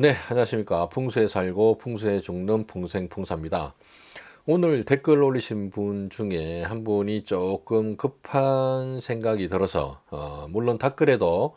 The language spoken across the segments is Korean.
네, 안녕하십니까. 풍수에 살고 풍수에 죽는 풍생풍사입니다. 오늘 댓글 올리신 분 중에 한 분이 조금 급한 생각이 들어서 물론 댓글에도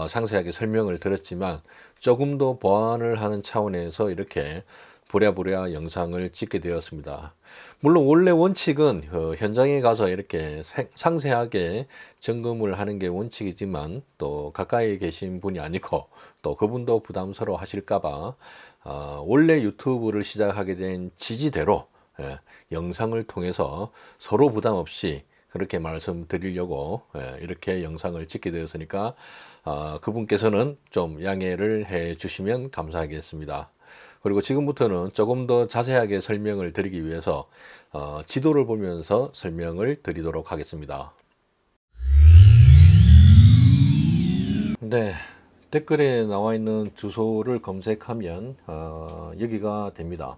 상세하게 설명을 드렸지만 조금 더 보완을 하는 차원에서 이렇게 부랴부랴 영상을 찍게 되었습니다. 물론 원래 원칙은 현장에 가서 이렇게 상세하게 점검을 하는 게 원칙이지만 또 가까이 계신 분이 아니고 또 그분도 부담스러워 하실까봐 원래 유튜브를 시작하게 된 지지대로 영상을 통해서 서로 부담 없이 그렇게 말씀드리려고 이렇게 영상을 찍게 되었으니까 그분께서는 좀 양해를 해 주시면 감사하겠습니다. 그리고 지금부터는 조금 더 자세하게 설명을 드리기 위해서 지도를 보면서 설명을 드리도록 하겠습니다. 네, 댓글에 나와 있는 주소를 검색하면 여기가 됩니다.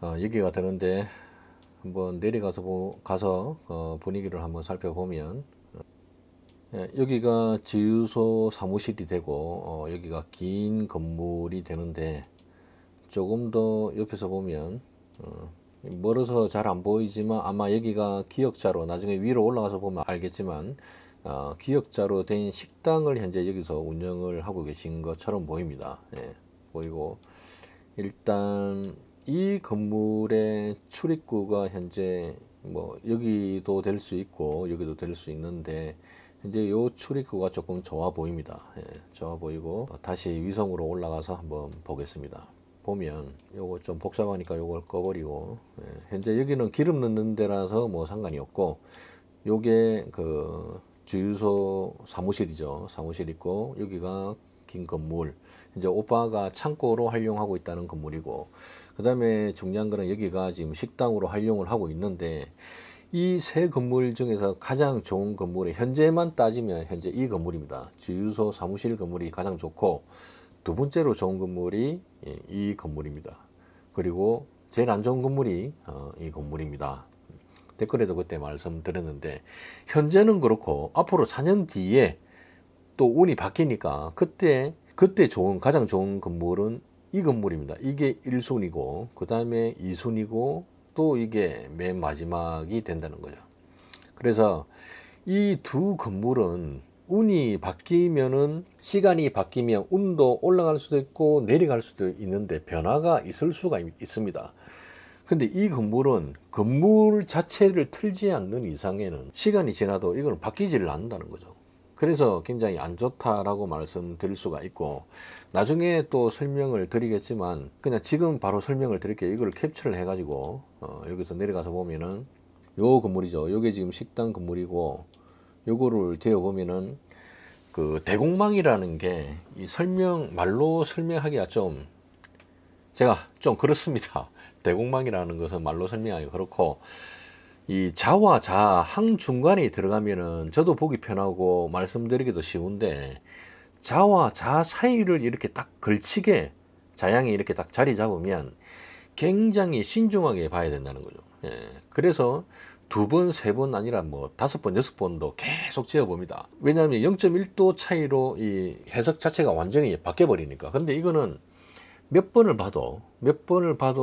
여기가 되는데 한번 내려가서 가서 분위기를 한번 살펴보면 여기가 지유소 사무실이 되고 여기가 긴 건물이 되는데 조금 더 옆에서 보면 멀어서 잘 안 보이지만 아마 여기가 기역자로 나중에 위로 올라가서 보면 알겠지만 기역자로 된 식당을 현재 여기서 운영을 하고 계신 것처럼 보입니다. 예, 보이고 일단 이 건물의 출입구가 현재 뭐 여기도 될 수 있고 여기도 될 수 있는데 현재 요 출입구가 조금 좋아 보입니다. 예, 좋아 보이고 다시 위성으로 올라가서 한번 보겠습니다. 보면 요거 좀 복잡하니까 요걸 꺼버리고 현재 여기는 기름 넣는 데라서 뭐 상관이 없고 요게 그 주유소 사무실이죠. 사무실 있고 여기가 긴 건물 이제 오빠가 창고로 활용하고 있다는 건물이고 그 다음에 중요한 거는 여기가 지금 식당으로 활용을 하고 있는데 이 세 건물 중에서 가장 좋은 건물이 현재만 따지면 현재 이 건물입니다. 주유소 사무실 건물이 가장 좋고 두 번째로 좋은 건물이 이 건물입니다. 그리고 제일 안 좋은 건물이 이 건물입니다. 댓글에도 그때 말씀드렸는데 현재는 그렇고 앞으로 4년 뒤에 또 운이 바뀌니까 그때 가장 좋은 건물은 이 건물입니다. 이게 1순위고 그 다음에 2순위고 또 이게 맨 마지막이 된다는 거죠. 그래서 이 두 건물은 운이 바뀌면은 시간이 바뀌면 운도 올라갈 수도 있고 내려갈 수도 있는데 변화가 있을 수가 있습니다. 근데 이 건물은 건물 자체를 틀지 않는 이상에는 시간이 지나도 이건 바뀌지를 않는다는 거죠. 그래서 굉장히 안 좋다라고 말씀드릴 수가 있고 나중에 또 설명을 드리겠지만 그냥 지금 바로 설명을 드릴게요. 이걸 캡처를 해가지고 여기서 내려가서 보면은 요 건물이죠. 요게 지금 식당 건물이고 요거를 되어 보면은 그 대공망이라는 게 이 말로 설명하기가 좀 제가 좀 그렇습니다. 대공망이라는 것은 말로 설명하기 그렇고 이 자와 자 항중간에 들어가면은 저도 보기 편하고 말씀드리기도 쉬운데 자와 자 사이를 이렇게 딱 걸치게 자양이 이렇게 딱 자리 잡으면 굉장히 신중하게 봐야 된다는 거죠. 예, 그래서 두 번, 세 번 아니라 뭐 5번, 6번도 계속 지어봅니다. 왜냐하면 0.1도 차이로 이 해석 자체가 완전히 바뀌어버리니까. 근데 이거는 몇 번을 봐도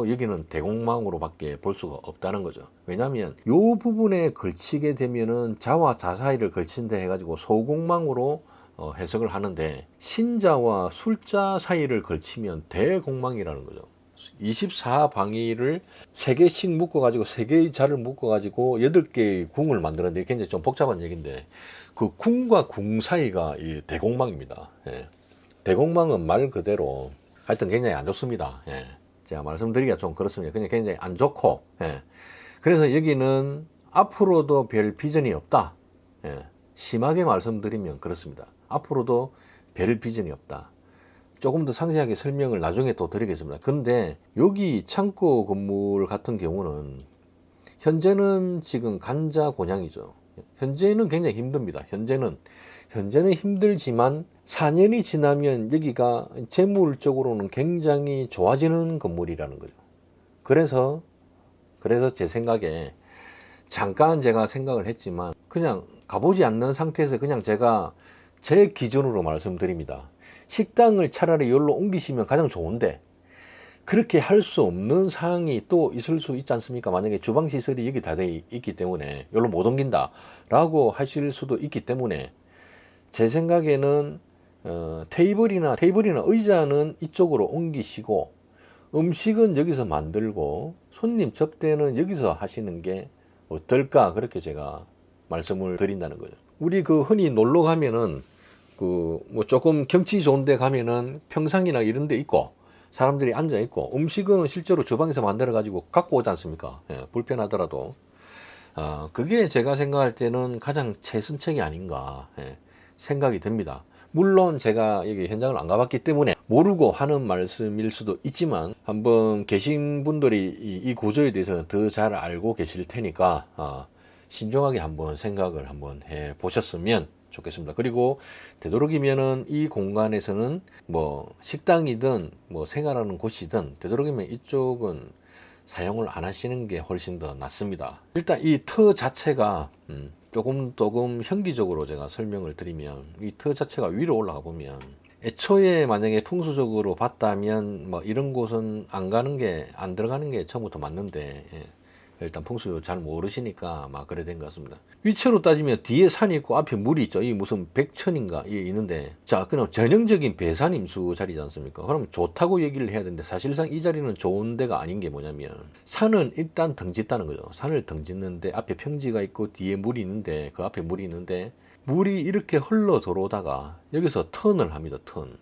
여기는 대공망으로 밖에 볼 수가 없다는 거죠. 왜냐하면 이 부분에 걸치게 되면은 자와 자 사이를 걸친다 해가지고 소공망으로 해석을 하는데 신자와 술자 사이를 걸치면 대공망이라는 거죠. 24방위를 3개씩 묶어가지고 3개의 자를 묶어가지고 8개의 궁을 만드는데 굉장히 좀 복잡한 얘기인데 그 궁과 궁 사이가 이 대공망입니다. 예. 대공망은 말 그대로 하여튼 굉장히 안 좋습니다. 예. 제가 말씀드리기가 좀 그렇습니다. 그냥 굉장히 안 좋고 예. 그래서 여기는 앞으로도 별 비전이 없다. 예. 심하게 말씀드리면 그렇습니다. 앞으로도 별 비전이 없다. 조금 더 상세하게 설명을 나중에 또 드리겠습니다. 근데 여기 창고 건물 같은 경우는 현재는 지금 간자 곤양이죠. 현재는 굉장히 힘듭니다. 현재는 힘들지만 4년이 지나면 여기가 재물적으로는 굉장히 좋아지는 건물이라는 거죠. 그래서 제 생각에 잠깐 제가 생각을 했지만 그냥 가보지 않는 상태에서 그냥 제가 제 기준으로 말씀드립니다. 식당을 차라리 여기로 옮기시면 가장 좋은데 그렇게 할 수 없는 상황이 또 있을 수 있지 않습니까? 만약에 주방 시설이 여기 다 돼 있기 때문에 여기로 못 옮긴다 라고 하실 수도 있기 때문에 제 생각에는 테이블이나 의자는 이쪽으로 옮기시고 음식은 여기서 만들고 손님 접대는 여기서 하시는 게 어떨까, 그렇게 제가 말씀을 드린다는 거죠. 우리 그 흔히 놀러 가면은 그 뭐 조금 경치 좋은 데 가면은 평상이나 이런 데 있고 사람들이 앉아 있고 음식은 실제로 주방에서 만들어 가지고 갖고 오지 않습니까? 예, 불편하더라도 그게 제가 생각할 때는 가장 최선책이 아닌가 생각이 듭니다. 물론 제가 여기 현장을 안 가봤기 때문에 모르고 하는 말씀일 수도 있지만 한번 계신 분들이 이 구조에 대해서 더 잘 알고 계실 테니까 신중하게 한번 생각을 한번 해 보셨으면 좋겠습니다. 그리고 되도록이면은 이 공간에서는 뭐 식당이든 뭐 생활하는 곳이든 되도록이면 이쪽은 사용을 안 하시는 게 훨씬 더 낫습니다. 일단 이 터 자체가 조금 현기적으로 제가 설명을 드리면 이 터 자체가 위로 올라가 보면 애초에 만약에 풍수적으로 봤다면 뭐 이런 곳은 안 들어가는 게 처음부터 맞는데 일단 풍수 잘 모르시니까 막 그래 된 것 같습니다. 위치로 따지면 뒤에 산이 있고 앞에 물이 있죠. 이 무슨 백천인가 이게 있는데 자 그럼 전형적인 배산 임수 자리지 않습니까? 그럼 좋다고 얘기를 해야 되는데 사실상 이 자리는 좋은 데가 아닌 게 뭐냐면 산은 일단 등짓다는 거죠. 산을 등짓는데 앞에 평지가 있고 뒤에 물이 있는데 그 앞에 물이 있는데 물이 이렇게 흘러 들어오다가 여기서 턴을 합니다. 턴.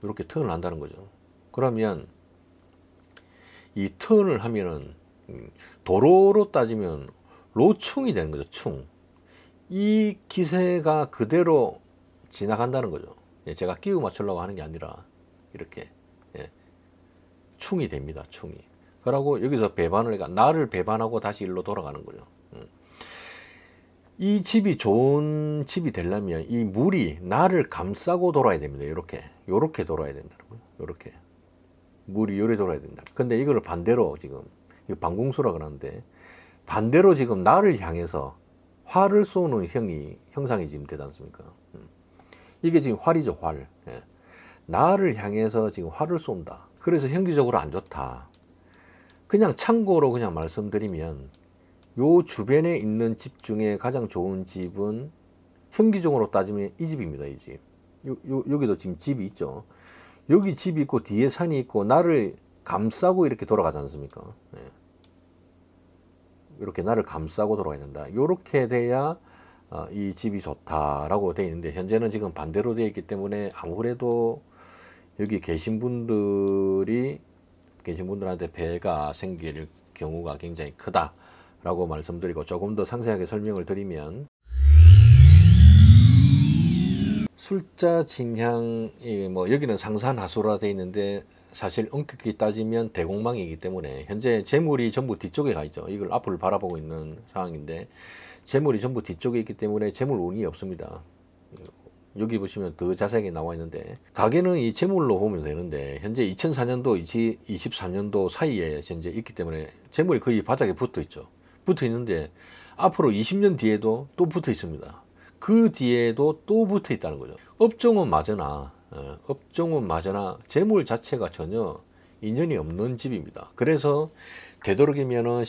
이렇게 턴을 한다는 거죠. 그러면 이 턴을 하면은 도로로 따지면 로충이 되는 거죠. 충. 이 기세가 그대로 지나간다는 거죠. 제가 끼워 맞추려고 하는 게 아니라 이렇게 충이 됩니다. 충이. 그러고 여기서 배반을 해가 나를 배반하고 다시 일로 돌아가는 거죠. 이 집이 좋은 집이 되려면 이 물이 나를 감싸고 돌아야 됩니다. 요렇게 돌아야 된다고요. 요렇게 물이 요래 돌아야 된다. 근데 이거를 반대로 지금 방궁수라 그러는데 반대로 지금 나를 향해서 활을 쏘는 형상이 지금 되지 않습니까? 이게 지금 활이죠, 활. 나를 향해서 지금 활을 쏜다. 그래서 현기적으로 안 좋다. 그냥 참고로 그냥 말씀드리면 요 주변에 있는 집 중에 가장 좋은 집은 현기적으로 따지면 이 집입니다. 이 집. 여기도 지금 집이 있죠. 여기 집이 있고 뒤에 산이 있고 나를 감싸고 이렇게 돌아가지 않습니까? 이렇게 나를 감싸고 돌아가야 된다. 이렇게 돼야 이 집이 좋다라고 되어 있는데 현재는 지금 반대로 되어 있기 때문에 아무래도 여기 계신 분들한테 배가 생길 경우가 굉장히 크다라고 말씀드리고 조금 더 상세하게 설명을 드리면 술자 진향이 뭐 여기는 상산하수라 되어 있는데 사실 엄격히 따지면 대공망이기 때문에 현재 재물이 전부 뒤쪽에 가 있죠. 이걸 앞을 바라보고 있는 상황인데 재물이 전부 뒤쪽에 있기 때문에 재물 운이 없습니다. 여기 보시면 더 자세하게 나와 있는데 가게는 이 재물로 보면 되는데 현재 2004년도 23년도 사이에 현재 있기 때문에 재물이 거의 바닥에 붙어 있죠. 붙어 있는데 앞으로 20년 뒤에도 또 붙어 있습니다. 그 뒤에도 또 붙어 있다는 거죠. 업종은 맞으나 재물 자체가 전혀 인연이 없는 집입니다. 그래서 되도록이면은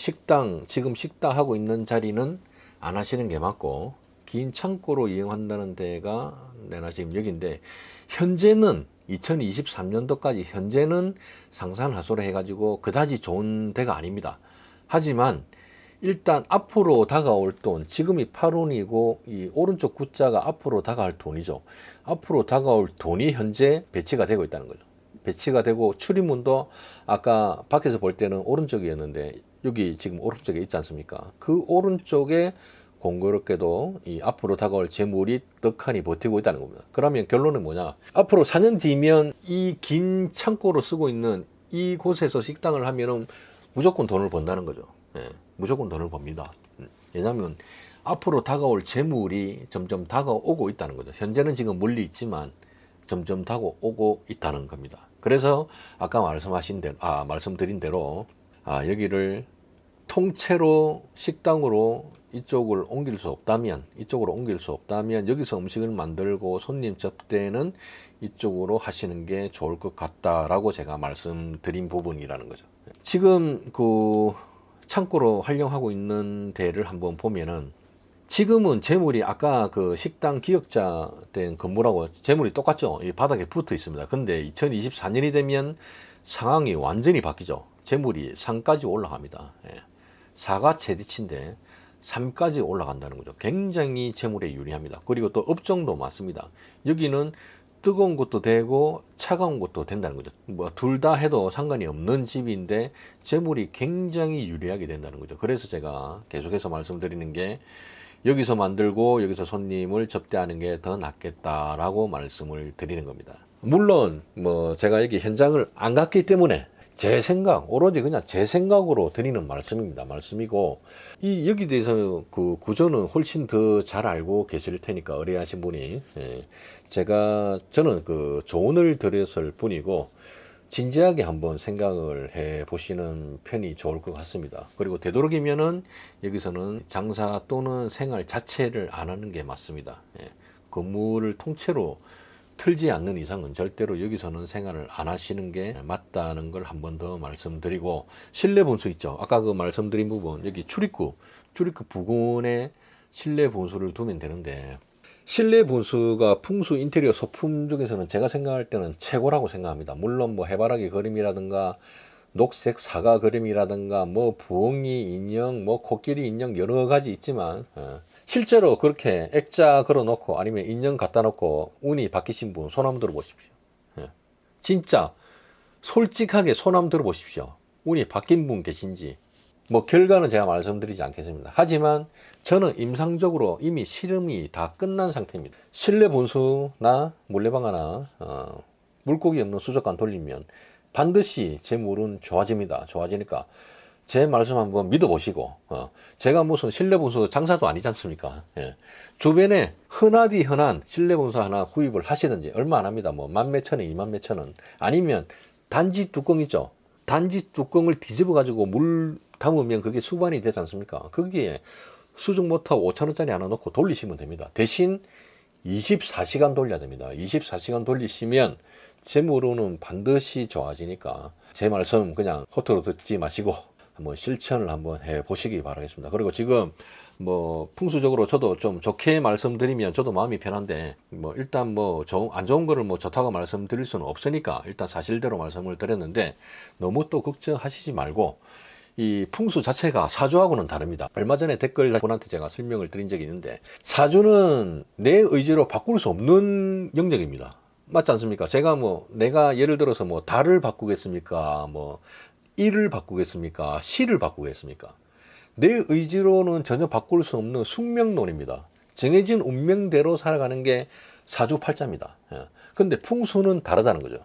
지금 식당 하고 있는 자리는 안 하시는 게 맞고 긴 창고로 이용한다는 데가 내가 지금 여기인데 현재는 2023년도까지 현재는 상산하수를 해가지고 그다지 좋은 데가 아닙니다. 하지만 일단 앞으로 다가올 돈, 지금이 8원이고 이 오른쪽 구자가 앞으로 다가올 돈이죠. 앞으로 다가올 돈이 현재 배치가 되고 있다는 거죠. 배치가 되고 출입문도 아까 밖에서 볼 때는 오른쪽이었는데 여기 지금 오른쪽에 있지 않습니까? 그 오른쪽에 공교롭게도 이 앞으로 다가올 재물이 떡하니 버티고 있다는 겁니다. 그러면 결론은 뭐냐? 앞으로 4년 뒤면 이 긴 창고로 쓰고 있는 이 곳에서 식당을 하면은 무조건 돈을 번다는 거죠. 무조건 돈을 법니다. 왜냐하면 앞으로 다가올 재물이 점점 다가오고 있다는 거죠. 현재는 지금 멀리 있지만 점점 다가오고 있다는 겁니다. 그래서 아까 말씀드린 대로 여기를 통째로 식당으로 이쪽으로 옮길 수 없다면 여기서 음식을 만들고 손님 접대는 이쪽으로 하시는 게 좋을 것 같다라고 제가 말씀드린 부분이라는 거죠. 지금 그 창고로 활용하고 있는 데를 한번 보면은 지금은 재물이 아까 그 식당 기역자 된 건물하고 재물이 똑같죠. 이 바닥에 붙어 있습니다. 근데 2024년이 되면 상황이 완전히 바뀌죠. 재물이 3까지 올라갑니다. 4가 최대치인데 3까지 올라간다는 거죠. 굉장히 재물에 유리합니다. 그리고 또 업종도 많습니다. 여기는 뜨거운 것도 되고 차가운 것도 된다는 거죠. 뭐 둘 다 해도 상관이 없는 집인데 재물이 굉장히 유리하게 된다는 거죠. 그래서 제가 계속해서 말씀드리는 게 여기서 만들고 여기서 손님을 접대하는 게 더 낫겠다라고 말씀을 드리는 겁니다. 물론 뭐 제가 여기 현장을 안 갔기 때문에 제 생각, 오로지 그냥 제 생각으로 드리는 말씀입니다. 말씀이고, 이 여기 대해서 그 구조는 훨씬 더 잘 알고 계실 테니까, 의뢰하신 분이. 저는 그 조언을 드렸을 뿐이고, 진지하게 한번 생각을 해 보시는 편이 좋을 것 같습니다. 그리고 되도록이면은 여기서는 장사 또는 생활 자체를 안 하는 게 맞습니다. 건물을 통째로 틀지 않는 이상은 절대로 여기서는 생활을 안 하시는 게 맞다는 걸 한 번 더 말씀드리고, 실내 분수 있죠. 아까 그 말씀드린 부분, 여기 출입구 부근에 실내 분수를 두면 되는데, 실내 분수가 풍수 인테리어 소품 중에서는 제가 생각할 때는 최고라고 생각합니다. 물론 뭐 해바라기 그림이라든가 녹색 사과 그림이라든가 뭐 부엉이 인형, 뭐 코끼리 인형 여러 가지 있지만, 실제로 그렇게 액자 걸어 놓고 아니면 인형 갖다 놓고 운이 바뀌신 분 손 한번 들어 보십시오. 진짜 솔직하게 손 한번 들어 보십시오. 운이 바뀐 분 계신지. 뭐 결과는 제가 말씀드리지 않겠습니다. 하지만 저는 임상적으로 이미 실험이 다 끝난 상태입니다. 실내 분수나 물레방 하나 물고기 없는 수족관 돌리면 반드시 제 물은 좋아집니다. 좋아지니까 제 말씀 한번 믿어보시고, 제가 무슨 실내분수 장사도 아니지 않습니까? 주변에 흔하디 흔한 실내분수 하나 구입을 하시든지, 얼마 안 합니다. 뭐 10,000원, 20,000원. 아니면 단지 뚜껑 있죠. 단지 뚜껑을 뒤집어 가지고 물 담으면 그게 수반이 되지 않습니까? 거기에 수중 모터 5,000원짜리 하나 넣고 돌리시면 됩니다. 대신 24시간 돌려야 됩니다. 24시간 돌리시면 재물로는 반드시 좋아지니까 제 말씀 그냥 허투루 듣지 마시고 한번 실천을 한번 해 보시기 바라겠습니다. 그리고 지금 뭐 풍수적으로 저도 좀 좋게 말씀드리면 저도 마음이 편한데, 뭐 일단 뭐 안 좋은 거를 뭐 좋다고 말씀드릴 수는 없으니까 일단 사실대로 말씀을 드렸는데, 너무 또 걱정하시지 말고, 이 풍수 자체가 사주하고는 다릅니다. 얼마 전에 댓글 분한테 제가 설명을 드린 적이 있는데, 사주는 내 의지로 바꿀 수 없는 영역입니다. 맞지 않습니까? 제가 뭐 내가 예를 들어서 뭐 달을 바꾸겠습니까? 뭐 일을 바꾸겠습니까? 시를 바꾸겠습니까? 내 의지로는 전혀 바꿀 수 없는 숙명론입니다. 정해진 운명대로 살아가는 게 사주팔자입니다. 근데 풍수는 다르다는 거죠.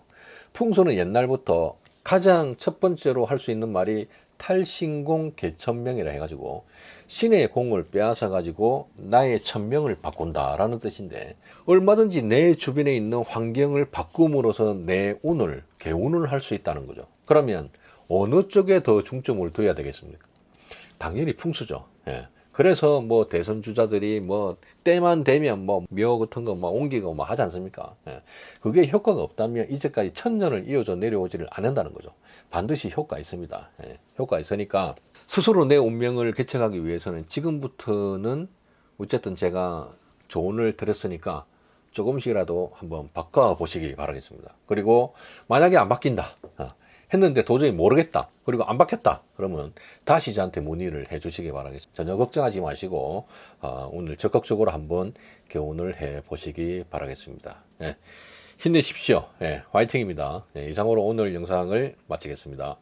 풍수는 옛날부터 가장 첫 번째로 할 수 있는 말이 탈신공 개천명이라 해가지고 신의 공을 빼앗아 가지고 나의 천명을 바꾼다라는 뜻인데, 얼마든지 내 주변에 있는 환경을 바꿈으로써 내 운을 개운을 할 수 있다는 거죠. 그러면 어느 쪽에 더 중점을 둬야 되겠습니까? 당연히 풍수죠. 그래서 뭐 대선 주자들이 뭐 때만 되면 뭐 묘 같은 거 뭐 옮기고 뭐 하지 않습니까? 그게 효과가 없다면 이제까지 1000년을 이어져 내려오지를 않는다는 거죠. 반드시 효과 있습니다. 효과 있으니까 스스로 내 운명을 개척하기 위해서는 지금부터는 어쨌든 제가 조언을 드렸으니까 조금씩이라도 한번 바꿔보시기 바라겠습니다. 그리고 만약에 안 바뀐다 했는데 도저히 모르겠다, 그리고 안 바뀌었다, 그러면 다시 저한테 문의를 해 주시기 바라겠습니다. 전혀 걱정하지 마시고 오늘 적극적으로 한번 교훈을 해 보시기 바라겠습니다. 힘내십시오. 화이팅입니다. 이상으로 오늘 영상을 마치겠습니다.